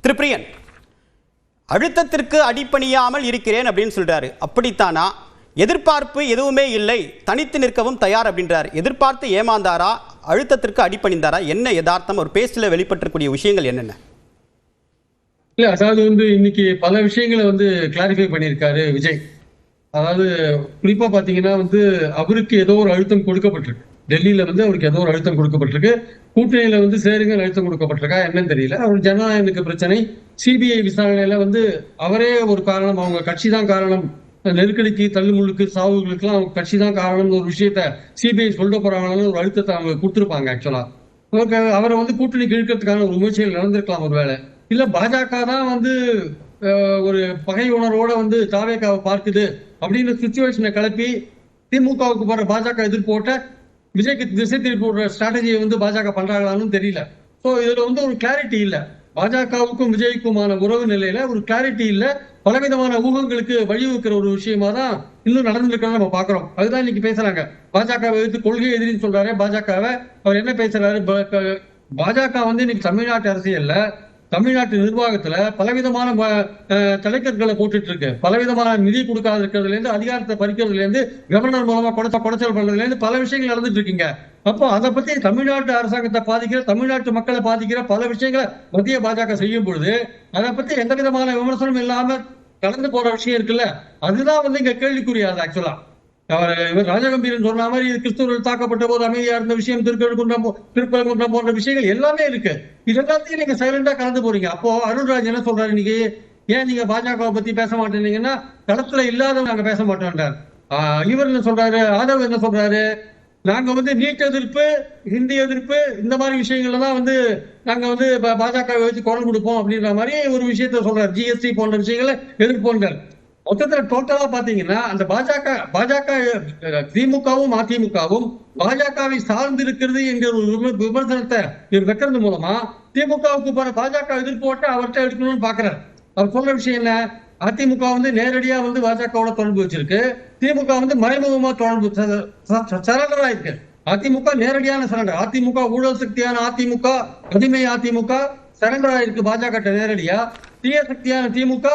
திரு பிரியன், அழுத்தத்திற்கு அடிபணியாமல் இருக்கிறேன் அப்படின்னு சொல்றாரு. அப்படித்தானா? எதிர்பார்ப்பு எதுவுமே இல்லை, தனித்து நிற்கவும் தயார் அப்படின்றார். எதிர்பார்த்து ஏமாந்தாரா, அழுத்தத்திற்கு அடிபணிந்தாரா? என்ன யதார்த்தம்? ஒரு பேஸ்ட்ல வெளிப்பற்றக்கூடிய விஷயங்கள் என்னென்ன? இல்ல, அதாவது இன்னைக்கு பல விஷயங்களை கிளாரிஃபை பண்ணியிருக்காரு விஜய். அதாவது குறிப்பா பாத்தீங்கன்னா அவருக்கு ஏதோ ஒரு அழுத்தம் கொடுக்கப்பட்டிருக்கு. டெல்லியில அவருக்கு ஏதோ ஒரு அழுத்தம் கொடுக்கப்பட்டிருக்கு. கூட்டணியில சேருங்க அழுத்தம் கொடுக்கப்பட்டிருக்கா என்னன்னு தெரியல. அவர் ஜனநாயக பிரச்சனை, சிபிஐ விசாரணையில அவரே ஒரு காரணம், அவங்க கட்சி தான் காரணம், நெருக்கடிக்கு, தள்ளுமுள்ளுக்கு, சாவுகளுக்கு எல்லாம் அவங்க கட்சி தான் காரணம்னு ஒரு விஷயத்த சிபிஐ சொல்ல போறாங்கன்னு ஒரு அழுத்தத்தை அவங்க கொடுத்துருப்பாங்க. ஆக்சுவலா அவரை கூட்டணிக்கு இழுக்கிறதுக்கான ஒரு முயற்சிகள் நடந்திருக்கலாம் ஒருவேளை. இல்ல பாஜக தான் ஒரு பகை உணர்வோட தாவேக்காவை பார்க்குது அப்படின்னு சுச்சுவேஷனை கிளப்பி திமுகவுக்கு போற பாஜக எதிர்ப்போட்ட விஜய்க்கு திசை திருப்பி விடுற ஸ்ட்ராட்டஜியை பாஜக பண்றாங்களான்னு தெரியல. ஸோ இதுல ஒரு கிளாரிட்டி இல்ல. பாஜகவுக்கும் விஜய்க்குமான உறவு நிலையில ஒரு கிளாரிட்டி இல்ல. பலவிதமான ஊகங்களுக்கு வழிவகுக்கிற ஒரு விஷயமா தான் இன்னும் நடந்திருக்கிறத நம்ம பாக்குறோம். அதுதான் இன்னைக்கு பேசுறாங்க. பாஜகவை எதிர்த்து கொள்கை எதிரின்னு சொல்றாரு. பாஜகவை அவர் என்ன பேசுறாரு? பாஜக இன்னைக்கு தமிழ்நாட்டு அரசியல்ல, தமிழ்நாட்டு நிர்வாகத்துல பலவிதமான தலைக்கற்களை போட்டுட்டு இருக்கு. பலவிதமான நிதி கொடுக்காத இருக்கிறதுல இருந்து, அதிகாரத்தை பறிக்கிறதுல இருந்து, கவர்னர் மூலமா குடைச்சல் பண்றதுல இருந்து பல விஷயங்கள் நடந்துட்டு இருக்கீங்க. அப்போ அதை பத்தி தமிழ்நாட்டு அரசாங்கத்தை பாதிக்கிற, தமிழ்நாட்டு மக்களை பாதிக்கிற பல விஷயங்களை மத்திய பாஜக செய்யும் பொழுது அதை பத்தி எந்த விதமான விமர்சனம் இல்லாம கலந்து போற விஷயம் இருக்குல்ல, அதுதான் இங்க கேள்விக்குரியாது. ஆக்சுவலா இவர் ராஜகம்பீரன் சொன்ன மாதிரி கிறிஸ்தவர்கள் தாக்கப்பட்ட போது அமைதியா இருந்த விஷயம், திருப்பரங்குன்றம் போன்ற விஷயங்கள் எல்லாமே இருக்கு. இது எல்லாத்தையும் நீங்க சைலண்டா கலந்து போறீங்க. அப்போ அருண்ராஜ் என்ன சொல்றாரு இன்னைக்கு? ஏன் நீங்க பாஜகவை பத்தி பேச மாட்டேன்னீங்கன்னா, களத்துல இல்லாதவங்க நாங்க பேச மாட்டோம்ன்றார். இவர் என்ன சொல்றாரு? ஆதவ் என்ன சொல்றாரு? நாங்க நீட் எதிர்ப்பு, ஹிந்தி எதிர்ப்பு, இந்த மாதிரி விஷயங்கள்ல தான் நாங்க பாஜக வச்சு குரல் கொடுப்போம் அப்படின்ற மாதிரி ஒரு விஷயத்த சொல்றாரு. ஜிஎஸ்டி போன்ற விஷயங்களை எதிர்ப்போன்றார். மொத்தத்துல டோட்டலா பாத்தீங்கன்னா அந்த பாஜக திமுகவும் அதிமுகவும் பாஜகவை சார்ந்து இருக்கிறது என்கிற ஒரு விமர்சனத்தை வைக்கிறது மூலமா திமுகவுக்கு போற பாஜக எதிர்ப்போட்ட அவர்கிட்ட எடுக்கணும்னு பாக்குறாரு. அவர் சொல்ற விஷயம் என்ன? அதிமுக நேரடியா பாஜகவோட தொடர்பு வச்சிருக்கு. திமுக மறைமுகமா தொடர்பு சரண்டரா இருக்கு. அதிமுக நேரடியான சரண்டர். அதிமுக ஊழல் சக்தியான அதிமுக, அடிமை அதிமுக சரண்டரா இருக்கு பாஜக நேரடியா. தீய சக்தியான திமுக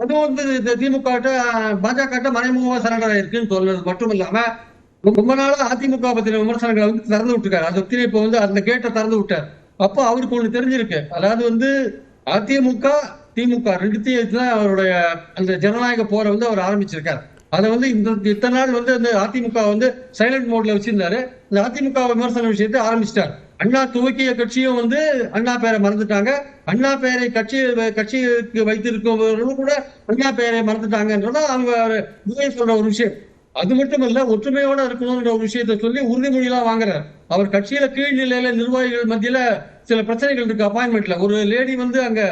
அதுவும் திமுக பாஜக மறைமுகமா சரண்டர் ஆயிருக்குன்னு சொல்றது மட்டும் இல்லாம ரொம்ப நாளா அதிமுக பத்தின விமர்சனங்களை திறந்து விட்டுருக்காரு. அதை பத்தி இப்ப அந்த கேட்டை திறந்து விட்டார். அப்போ அவருக்கு ஒண்ணு தெரிஞ்சிருக்கு. அதாவது அதிமுக திமுக ரெண்டுத்தையும் அவருடைய அந்த ஜனநாயக போரை அவர் ஆரம்பிச்சிருக்காரு. அதை இத்தனை நாள் அந்த அதிமுக சைலண்ட் மோட்ல வச்சிருந்தாரு. இந்த அதிமுக விமர்சன விஷயத்தை ஆரம்பிச்சிட்டார். அண்ணா துவக்கிய கட்சியும் அண்ணா பேரை மறந்துட்டாங்க. அண்ணா பேரை கட்சிக்கு வைத்திருக்கவர்களும் கூட அண்ணா பேரை மறந்துட்டாங்கன்றதா அவங்க விஜய் சொல்ற ஒரு விஷயம். அது மட்டும் இல்ல, ஒற்றுமையோட இருக்கணும்ன்ற ஒரு விஷயத்த சொல்லி உறுதிமொழியெல்லாம் வாங்குறாரு. அவர் கட்சியில கீழ்நிலையில நிர்வாகிகள் மத்தியில சில பிரச்சனைகள் இருக்கு. அப்பாயின்மெண்ட்ல ஒரு லேடி அங்க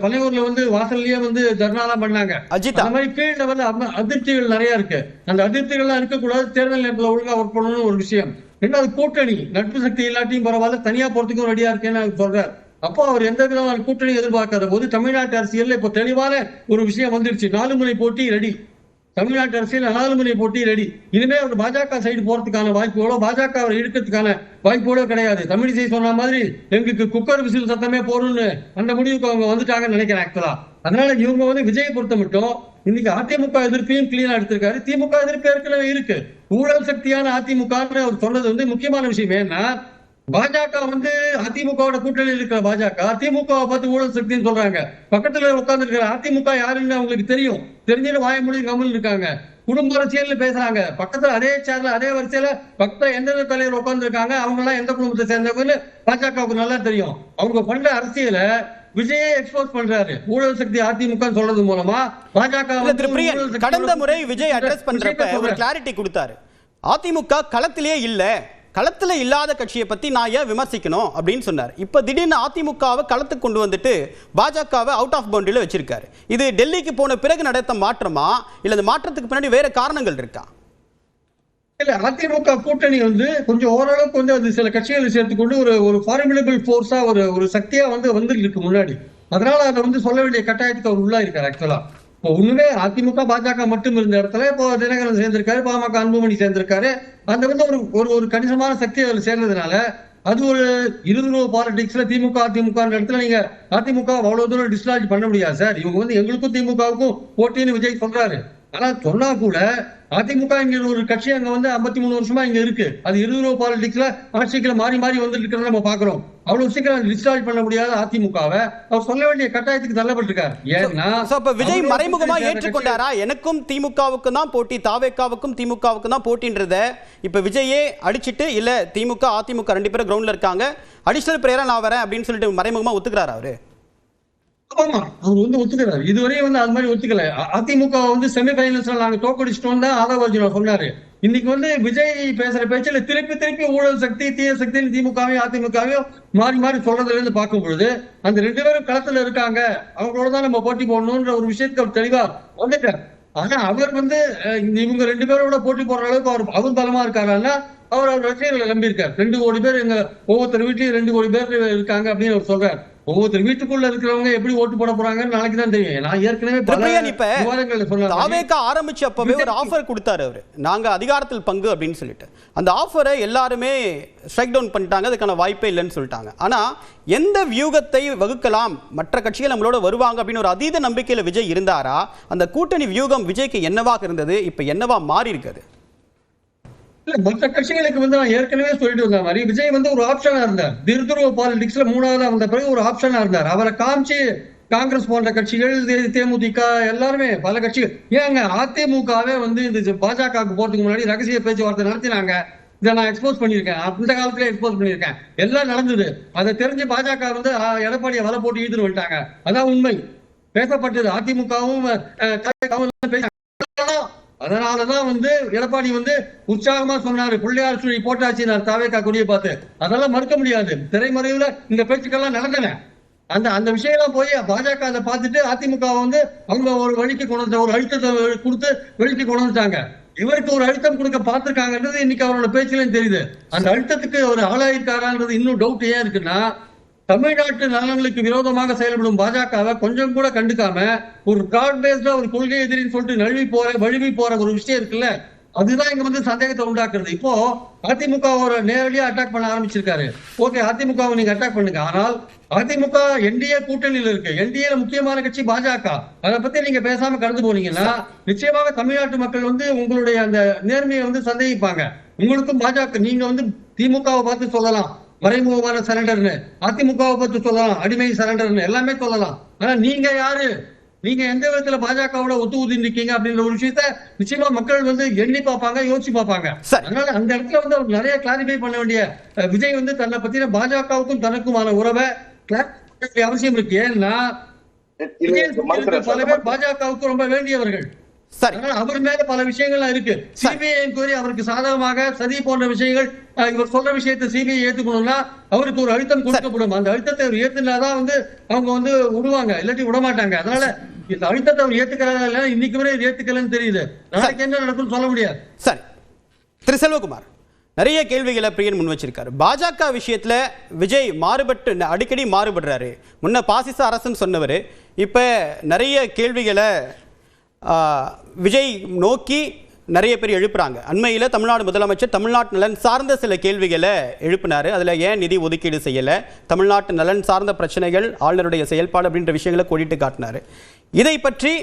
பனையூர்ல வாசல்லயே தர்ணாலாம் பண்ணாங்க. அந்த மாதிரி கீழ் லெவல்ல அதிருப்திகள் நிறைய இருக்கு. அந்த அதிருப்திகள்லாம் இருக்கக்கூடாது. தேர்தல் நேரத்துல ஒழுங்கா ஒர்க் பண்ணணும்னு ஒரு விஷயம். ரெண்டாவது கூட்டணி, நட்பு சக்தி இல்லாட்டியும் பரவாயில்ல, தனியா போறதுக்கும் ரெடியா இருக்கேன்னு சொல்றாரு. அப்போ அவர் எந்த விதமான கூட்டணி எதிர்பார்க்காத போது தமிழ்நாட்டு அரசியல்ல இப்போ தெளிவான ஒரு விஷயம் வந்துருச்சு. 4 முனை போட்டி ரெடி. தமிழ்நாட்டு அரசியல் 4 முனை போட்டி ரெடி. இனிமே அவர் பாஜக சைடு போறதுக்கான வாய்ப்புகளோ, பாஜக அவரை இழுக்கிறதுக்கான வாய்ப்புகளோ கிடையாது. தமிழிசை சொன்ன மாதிரி எங்களுக்கு குக்கர் விசில் சத்தமே போறோம்னு அந்த முடிவுக்கு அவங்க வந்துட்டாங்கன்னு நினைக்கிறேன் ஆக்சுவலா. அதனால இவங்க விஜயை பொறுத்த மட்டும் இன்னைக்கு அதிமுக எதிர்ப்பையும் கிளீனா எடுத்திருக்காரு. திமுக எதிர்ப்பு ஏற்கனவே இருக்கு. ஊழல் சக்தியான அதிமுக அவர் சொன்னது முக்கியமான விஷயம். ஏன்னா பாஜக அதிமுகவோட கூட்டணியில் இருக்கிற பாஜக திமுகவை பார்த்து ஊழல் சக்தின்னு சொல்றாங்க. பக்கத்துல உட்கார்ந்து இருக்கிற அதிமுக யாருன்னு அவங்களுக்கு தெரியும். தெரிஞ்சுட்டு வாய மொழி கமல் இருக்காங்க. குடும்ப அரசியல் பேசுறாங்க. பக்கத்துல அதே சேர்ல அதே வரிசையில பக்கத்துல எந்தெந்த தலைவர் உட்கார்ந்து இருக்காங்க, அவங்க எல்லாம் எந்த குடும்பத்தை சேர்ந்தவங்க பாஜகவுக்கு நல்லா தெரியும். அவங்க பண்ற அரசியலை விஜயை எக்ஸ்போஸ் பண்றாரு. ஊழல் சக்தி அதிமுக சொல்றது மூலமா பாஜக. கடந்த முறை விஜய் அட்ரஸ் பண்றப்ப ஒரு கிளாரிட்டி கொடுத்தாரு. அதிமுக களத்திலே இல்ல, களத்துல இல்லாத கட்சியை பத்தி நான் ஏன் விமர்சிக்கணும் அப்படின்னு சொன்னார். இப்ப திடீர்னு அதிமுகவை களத்துக்கு கொண்டு வந்துட்டு பாஜகவை அவுட் ஆஃப் பவுண்டரியில வச்சிருக்காரு. இது டெல்லிக்கு போன பிறகு நடத்த மாற்றமா, இல்ல இந்த மாற்றத்துக்கு பின்னாடி வேற காரணங்கள் இருக்கா? இல்ல, அதிமுக கூட்டணி கொஞ்சம் ஓரளவுக்கு அது சில கட்சிகளை சேர்த்துக்கொண்டு ஒரு ஃபார்மிடபிள் ஃபோர்ஸா ஒரு சக்தியா வந்துருக்கு முன்னாடி. அதனால அதை சொல்ல வேண்டிய கட்டாயத்துக்கு அவர் உள்ளா இருக்காரு. ஆக்சுவலா இப்போ ஒண்ணுமே அதிமுக பாஜக மட்டும் இருந்த இடத்துல இப்போ தினகரன் சேர்ந்திருக்காரு, பாமக அன்புமணி சேர்ந்திருக்காரு. அந்த ஒரு கணிசமான சக்தி அதில் சேர்ந்ததுனால அது ஒரு இருதுருவ பாலிடிக்ஸ்ல திமுக அதிமுக இடத்துல நீங்க அதிமுக அவ்வளவு தூரம் டிஸ்லாஜ் பண்ண முடியாது சார். இவங்க வந்து எங்களுக்கும் திமுகவுக்கும் போட்டின்னு விஜய் சொல்றாரு. ஆனா சொன்னா கூட அதிமுக இங்க ஒரு கட்சி அங்க வந்து 53 வருஷமா இங்க இருக்கு. அது இருதுருவ பாலிடிக்ஸ்ல ஆட்சிகளை மாறி மாறி வந்துட்டு இருக்கிறத நம்ம பாக்குறோம். அவ்வளவு சீக்கிரம் டிஸ்சார்ஜ் பண்ண முடியாத அதிமுகவை அவர் சொல்ல வேண்டிய கட்டாயத்துக்கு தள்ளப்பட்டிருக்காரு. ஏன்னா விஜய் மறைமுகமா ஏற்றுக்கொண்டாரா எனக்கும் திமுகவுக்கு தான் போட்டி, தாவேக்காவுக்கும் திமுகவுக்கு தான் போட்டின்றத இப்ப விஜயே அடிச்சிட்டு இல்ல திமுக அதிமுக 2 பேரும் கிரவுண்ட்ல இருக்காங்க, அடிஷனல் பிரேயரா நான் வரேன் அப்படின்னு சொல்லிட்டு மறைமுகமா ஒத்துக்கிறாரா அவரு? ஆமா, அவர் வந்து ஒத்துக்கிறாரு. இதுவரையும் வந்து அது மாதிரி ஒத்துக்கல. அதிமுக வந்து செமிஃபைனல்ஸ்ல நாங்க தோக்கடிச்சிட்டோம் தான் ஆதவ அர்ஜுனா சொன்னாரு. இன்னைக்கு வந்து விஜய் பேசுற பேச்சுல திருப்பி திருப்பி ஊழல் சக்தி தீய சக்தி திமுகவையும் அதிமுகவையும் மாறி மாறி சொல்றதுல இருந்து பார்க்கும் பொழுது அந்த 2 பேரும் களத்துல இருக்காங்க, அவங்களோட தான் நம்ம போட்டி போடணும்ன்ற ஒரு விஷயத்துக்கு அவர் தெளிவா வந்துட்டார். ஆனா அவர் வந்து இவங்க 2 பேரோட போட்டி போடுற அளவுக்கு அவர் பலமா இருக்காருன்னா அவர் ரசிகர்களை நம்பி இருக்காரு. 2 கோடி பேர் எங்க ஒவ்வொருத்தர் வீட்லயும் 2 கோடி பேர் இருக்காங்க அப்படின்னு அவர் சொல்றாரு. ஒவ்வொருத்தர் வீட்டுக்குள்ள இருக்கிறவங்க எப்படி ஓட்டு போட போறாங்கன்னு நாளைக்கு தான் தெரியும். நான் ஏற்கனவே தாவேகா ஆரம்பிச்ச அப்பவே ஒரு ஆஃபர் கொடுத்தாரு அவரு, நாங்க அதிகாரத்தில் பங்கு அப்படின்னு சொல்லிட்டு. அந்த ஆஃபரை எல்லாருமே ஸ்ட்ரைக் டவுன் பண்ணிட்டாங்க, அதுக்கான வாய்ப்பே இல்லைன்னு சொல்லிட்டாங்க. ஆனா எந்த வியூகத்தை வகுக்கலாம், மற்ற கட்சிகள் நம்மளோட வருவாங்க அப்படின்னு ஒரு அதீத நம்பிக்கையில விஜய் இருந்தாரா? அந்த கூட்டணி வியூகம் விஜய்க்கு என்னவாக இருந்தது, இப்ப என்னவா மாறி இருக்குது? மற்ற கட்சிகளுக்கு வந்து நான் ஏற்கனவே சொல்லிட்டு வந்த மாதிரி விஜய் வந்து ஒரு ஆப்ஷனா இருந்தார். திருத்துருவ பாலிடிக்ஸ்ல 3ஆவது வந்த பிறகு ஒரு ஆப்ஷனா இருந்தார். அவரை காமிச்சு காங்கிரஸ் போன்ற கட்சிகள், தேமுதிக எல்லாருமே பல கட்சிகள், ஏங்க அதிமுகவே வந்து இது பாஜகவுக்கு போறதுக்கு முன்னாடி ரகசிய பேச்சுவார்த்தை நடத்தினாங்க. இதை நான் எக்ஸ்போஸ் பண்ணியிருக்கேன், அந்த காலத்துல எக்ஸ்போஸ் பண்ணியிருக்கேன், எல்லாம் நடந்தது. அதை தெரிஞ்சு பாஜக வந்து எடப்பாடியை வலை போட்டு ஈடுபட்டு வந்துட்டாங்க. அதான் உண்மை, பேசப்பட்டது. அதிமுகவும் அதனாலதான் வந்து எடப்பாடி வந்து உற்சாகமா சொன்னாரு, பிள்ளையார் சுழி போட்டாச்சு தாவேக்கா கொடியை பார்த்து. அதெல்லாம் மறுக்க முடியாது. திரைமறைவுல இந்த பேச்சுக்கெல்லாம் நடந்தன. அந்த விஷயம் போய் பாஜக அதை பார்த்துட்டு அதிமுக வந்து அவங்க ஒரு வழிக்கு கொண்டு ஒரு அழுத்தத்தை கொடுத்து வெளிக்கு கொண்டு வந்துட்டாங்க. இவருக்கு ஒரு அழுத்தம் கொடுக்க பார்த்திருக்காங்கன்றது இன்னைக்கு அவரோட பேச்சுலயும் தெரியுது. அந்த அழுத்தத்துக்கு அவர் ஆளாயிருக்காரான்றது இன்னும் டவுட் ஏன் இருக்குன்னா, தமிழ்நாட்டு நலன்களுக்கு விரோதமாக செயல்படும் பாஜகவை கொஞ்சம் கூட கண்டுக்காம ஒரு பிராட் பேஸ்டா ஒரு கொள்கை எதிரின்னு சொல்லிட்டு வழுவி போற ஒரு விஷயம் இருக்குல்ல, அதுதான் இங்க வந்து சந்தேகத்தை உண்டாக்குறது. இப்போ அதிமுக ஒரு நேரடியா அட்டாக் பண்ண ஆரம்பிச்சிருக்காரு. ஓகே, அதிமுகவை நீங்க அட்டாக் பண்ணுங்க. ஆனால் அதிமுக என்டிஏ கூட்டணியில இருக்கு. என்டிஏல முக்கியமான கட்சி பாஜக. அதை பத்தி நீங்க பேசாம கடந்து போனீங்கன்னா நிச்சயமாக தமிழ்நாட்டு மக்கள் வந்து உங்களுடைய அந்த நேர்மையை வந்து சந்தேகிப்பாங்க. உங்களுக்கும் பாஜக, நீங்க வந்து திமுகவை பார்த்து சொல்லலாம் மறைமுகமான சரண்டர்னு, அதிமுகவை பத்தி சொல்லலாம் அடிமை சரண்டர்னு, எல்லாமே சொல்லலாம். ஆனா நீங்க யாரு, நீங்க எந்த விதத்துல பாஜகவோட ஒத்து ஊதி இருக்கீங்க அப்படின்ற ஒரு விஷயத்த நிச்சயமா மக்கள் வந்து எண்ணி பார்ப்பாங்க, யோசிச்சு பார்ப்பாங்க. அதனால அந்த இடத்துல வந்து அவர் நிறைய கிளாரிஃபை பண்ண வேண்டிய விஜய் வந்து தன்னை பத்தின பாஜகவுக்கும் தனக்குமான உறவை கிளாரிஃபை அவசியம் இருக்கு. ஏன்னா பல பேர் பாஜகவுக்கு ரொம்ப வேண்டியவர்கள். அவர் மேல பல விஷயங்கள்லாம் இருக்கு. சிபிஐ என்கொயரி அவருக்கு சாதகமாக சதி போன்ற விஷயங்கள், இவர் சொல்ற விஷயத்தை சிபிஐ ஏத்துக்கணும்னா அவருக்கு ஒரு அழுத்தம் கொடுக்கப்படும். அந்த அழுத்தத்தை அவர் ஏத்துனாதான் வந்து அவங்க வந்து விடுவாங்க, இல்லாட்டி விட மாட்டாங்க. அதனால இந்த அழுத்தத்தை அவர் ஏத்துக்கிறாரா இல்ல, இன்னைக்கு வரை ஏத்துக்கலன்னு தெரியுது. நாளைக்கு என்ன நடக்கும்னு சொல்ல முடியாது. சரி, திரு செல்வகுமார் நிறைய கேள்விகளை பிரியன் முன் வச்சிருக்காரு. பாஜக விஷயத்துல விஜய் மாறுபட்டு அடிக்கடி மாறுபடுறாரு. முன்ன பாசிச அரசுன்னு சொன்னவர் இப்ப நிறைய கேள்விகளை விஜய் நோக்கி நிறைய பேர் எழுப்புறாங்க. அண்மையில் தமிழ்நாடு முதலமைச்சர் தமிழ்நாட்டு நலன் சார்ந்த சில கேள்விகளை எழுப்பினார். அதில் ஏன் நிதி ஒதுக்கீடு செய்யலை, தமிழ்நாட்டு நலன் சார்ந்த பிரச்சனைகள், ஆளுநருடைய செயல்பாடு அப்படின்ற விஷயங்களை கோடிட்டு காட்டினார். இதை பற்றி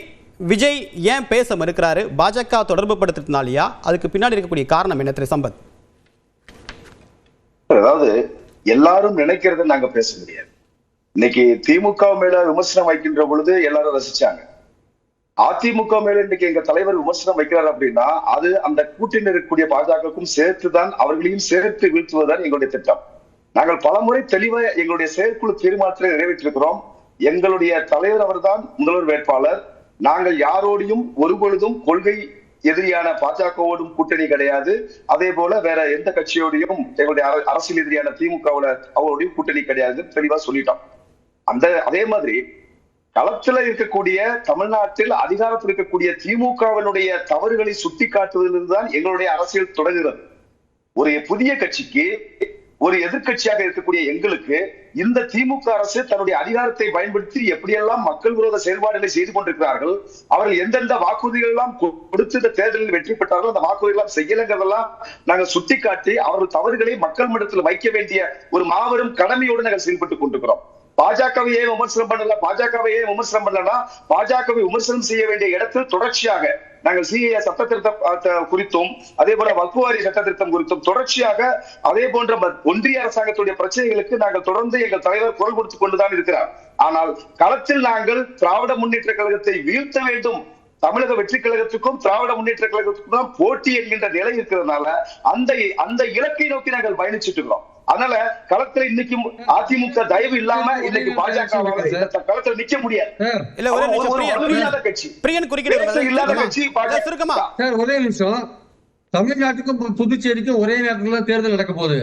விஜய் ஏன் பேச மறுக்கிறாரு? பாஜக தொடர்பு படுத்துறதுனாலயா? அதுக்கு பின்னாடி இருக்கக்கூடிய காரணம் என்ன திரு சம்பத்? அதாவது எல்லாரும் நினைக்கிறத நாங்க பேச முடியாது. இன்னைக்கு திமுக மேல விமர்சனம் வைக்கின்ற பொழுது எல்லாரும் ரசிச்சாங்க. அதிமுக மேல இன்னைக்கு எங்க தலைவர் விமர்சனம் வைக்கிறார் அப்படின்னா அது அந்த கூட்டணியில் இருக்கக்கூடிய பாஜகவுக்கும் சேர்த்துதான், அவர்களையும் சேர்த்து வீழ்த்துவதுதான் எங்களுடைய திட்டம். நாங்கள் பலமுறை தெளிவா எங்களுடைய செயற்குழு தீர்மானத்தை நிறைவேற்றிருக்கிறோம். எங்களுடைய தலைவர் அவர்தான் முதல்வர் வேட்பாளர். நாங்கள் யாரோடையும் ஒருபொழுதும் கொள்கை எதிரியான பாஜகவோடும் கூட்டணி கிடையாது. அதே போல வேற எந்த கட்சியோடையும் எங்களுடைய அரசியல் எதிரியான திமுகவோட அவரோடையும் கூட்டணி கிடையாது, தெளிவா சொல்லிட்டோம். அதே மாதிரி களத்துல இருக்கக்கூடிய தமிழ்நாட்டில் அதிகாரத்தில் இருக்கக்கூடிய திமுகவினுடைய தவறுகளை சுட்டி காட்டுவதிலிருந்து தான் எங்களுடைய அரசியல் தொடங்குகிறது. ஒரு புதிய கட்சிக்கு ஒரு எதிர்க்கட்சியாக இருக்கக்கூடிய எங்களுக்கு இந்த திமுக அரசு தன்னுடைய அதிகாரத்தை பயன்படுத்தி எப்படியெல்லாம் மக்கள் விரோத செயல்பாடுகளை செய்து கொண்டிருக்கிறார்கள், அவர்கள் எந்தெந்த வாக்குறுதிகள் எல்லாம் கொடுத்து இந்த தேர்தலில் வெற்றி பெற்றார்கள், அந்த வாக்குறுதிகள் எல்லாம் செய்யலங்கிறதெல்லாம் நாங்கள் சுட்டிக்காட்டி அவர்கள் தவறுகளை மக்கள் மன்றத்தில் வைக்க வேண்டிய ஒரு மாபெரும் கடமையோடு நாங்கள் செயல்பட்டுக் கொண்டிருக்கிறோம். பாஜகவையே விமர்சனம் பண்ணல, பாஜகவையே விமர்சனம் பண்ணலன்னா பாஜகவை விமர்சனம் செய்ய வேண்டிய இடத்தில் தொடர்ச்சியாக நாங்கள் சிஏஏ சட்ட திருத்தம் குறித்தும் அதே போல வக்ஃப் வாரிய சட்ட திருத்தம் குறித்தும் தொடர்ச்சியாக அதே போன்ற ஒன்றிய அரசாங்கத்துடைய பிரச்சனைகளுக்கு நாங்கள் தொடர்ந்து எங்கள் தலைவர் குரல் கொடுத்துக் கொண்டுதான் இருக்கிறார். ஆனால் களத்தில் நாங்கள் திராவிட முன்னேற்ற கழகத்தை வீழ்த்த வேண்டும், தமிழக வெற்றி கழகத்துக்கும் திராவிட முன்னேற்ற கழகத்துக்கும் தான் போட்டி என்கின்ற நிலை இருக்கிறதுனால அந்த இலக்கை நோக்கி நாங்கள் பயணிச்சுட்டு இருக்கிறோம். அதனால களத்துல இன்னைக்கு அதிமுக தயவு இல்லாம இன்னைக்கு பாஜக களத்துல நிக்க முடியாது. ஒரே நிமிஷம், தமிழ்நாட்டுக்கும் புதுச்சேரிக்கும் ஒரே நேரத்துல தேர்தல் நடக்க போகுது.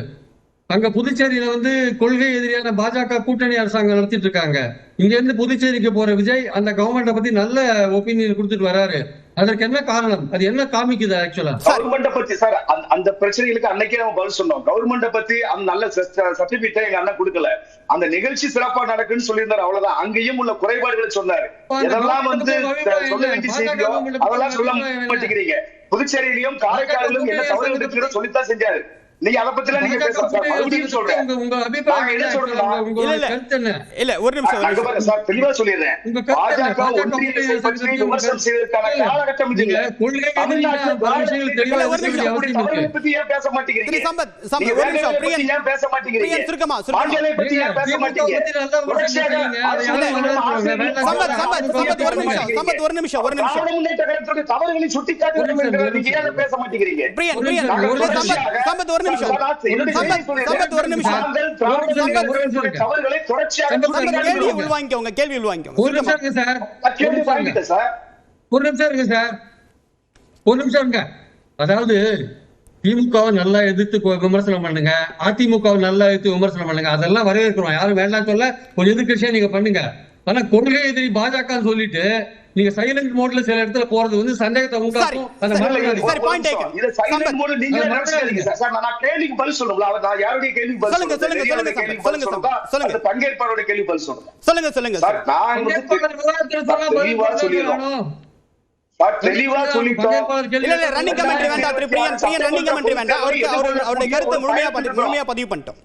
அங்க புதுச்சேரியில கொள்கை எதிரியான பாஜக கூட்டணி அரசாங்கம் நடத்திட்டு இருக்காங்க. இங்க இருந்து புதுச்சேரிக்கு போற விஜய் அந்த கவர்மெண்ட பத்தி நல்ல ஒப்பீனியன் கொடுத்துட்டு வராரு. அதற்கு என்ன காரணம்? அது என்ன காமிக்குது? ஆக்சுவலா கவர்மெண்ட பத்தி சார் அந்த பிரச்சனைகளுக்கு அன்னைக்கே நம்ம பதில் சொன்னோம். கவர்மெண்ட பத்தி அந்த நல்ல சர்டிபிகேட் எங்க அண்ணன் கொடுக்கல. அந்த நிகழ்ச்சி சிறப்பா நடக்குன்னு சொல்லியிருந்தாரு, அவ்வளவுதான். அங்கேயும் உள்ள குறைபாடுகளை சொன்னாரு. இதெல்லாம் சொல்ல வேண்டிய செய்தியோ அதெல்லாம் சொல்ல மாட்டேங்கிறீங்க. புதுச்சேரியிலும் காரைக்காலிலும் என்ன தவறு இருக்குன்னு சொல்லித்தான் செஞ்சாரு. நீங்க அத பத்தி நீங்க பேசுறீங்க. சொல்றேன் உங்க அபிப்பிராயம் என்ன சொல்றேன். இல்ல ஒரு நிமிஷம் சார் தெளிவா சொல்லிடுறேன். பாஜக ஒன்றியத்தை பற்றி விமர்சனம் செய்வதற்கான காலகட்டம் இல்ல. பத்தி ஏன் பேச மாட்டேங்கிறீங்க? ஏன் பேச மாட்டேங்கிறீங்க? பாண்டியனை பத்தி ஏன் பேச மாட்டீங்க? தவறுகளை சுட்டிக்காட்ட நீங்க ஏன் பேச மாட்டேங்கிறீங்க? அதாவது திமுகவை நல்லா எதிர்த்து விமர்சனம் பண்ணுங்க, அதிமுகவை நல்லா எதிர்த்து விமர்சனம் பண்ணுங்க, அதெல்லாம் வரவேற்கிறோம். யாரும் வேண்டாம் சொல்ல, ஒரு எதிர்கட்சியா நீங்க பண்ணுங்க. ஆனா கொள்கை எதிரி பாஜக சொல்லிட்டு நீங்க சைலண்ட் மோட்ல சில இடத்துல போறது சந்தேகத்தை உண்டாக்கும். அந்த சைலண்ட் மோட் நீங்க நினைச்சீங்க சார். நான் கேள்விக்கு பதில் சொல்லணும்ல. நான் யாருடைய கேள்விக்கு பதில் சொல்லுங்க. பங்கேற்பாளருடைய கேள்வி பதில் சொல்லுங்க சார். நான் தெளிவா சொல்லிடுறோம் சார், தெளிவா சொல்லிட்டோம். இல்ல ரன்னிங் கமெண்ட்ரி வேண்டாம். பிரியன் ரன்னிங் கமெண்ட்ரி வேண்டாம். அவருடைய கருத்தை முழுமையா பதிவு பண்ணிட்டோம்.